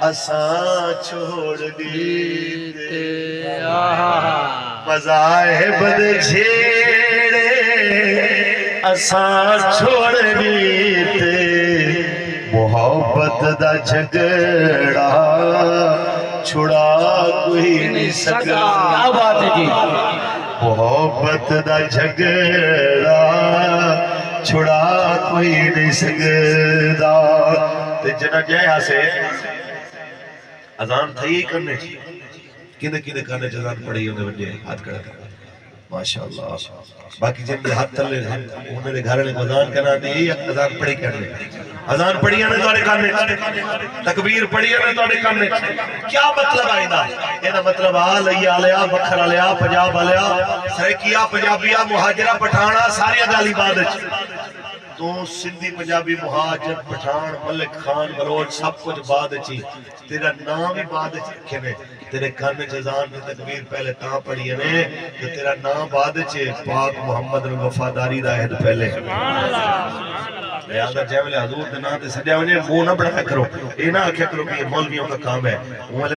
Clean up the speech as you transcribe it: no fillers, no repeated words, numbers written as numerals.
اساں چھوڑ دیتے مذاہب دے جھیڑے اساں چھوڑ دیتے محبت دا جھگڑا چھڑا کوئی نہیں سکا کیا بات ہے جی محبت دا جھگڑا چھڑا کوئی نہیں سکتا تے جنہ جائے آسے اذان تھئی کرنے کدھے کدھے کرنے اذان پڑھی ہونے بنجے ہاتھ کڑا کر ماشاءاللہ باقی جن کے ہاتھ تلے انہوں نے گھر نے اذان کرنا دی اذان پڑھی کرنے اذان پڑھی آنے توڑے کرنے تکبیر پڑھی آنے توڑے کرنے کیا مطلب آئینا اینا مطلب آلئی آلیا بکھر آلیا پجاب آلیا سریکیا پجابیا مہاجرہ پٹھانا ساری گالی بادج تو سندھی پنجابی مہاجر پٹھان ملک خان بلوچ سب کچھ بعد چی تیرا نام ہی بعد چی رکھے میں تیرے کھانے جزان میں تکبیر پہلے تاں پڑھی ہے تو تیرا نام بعد چی پاک محمد وفاداری دا عہد پہلے لہذا جے ملے حضور دے نام تے سجا ونے منہ نہ بڑھا کرو اے نہ آکھیا کرو کہ یہ مولویوں کا کام ہے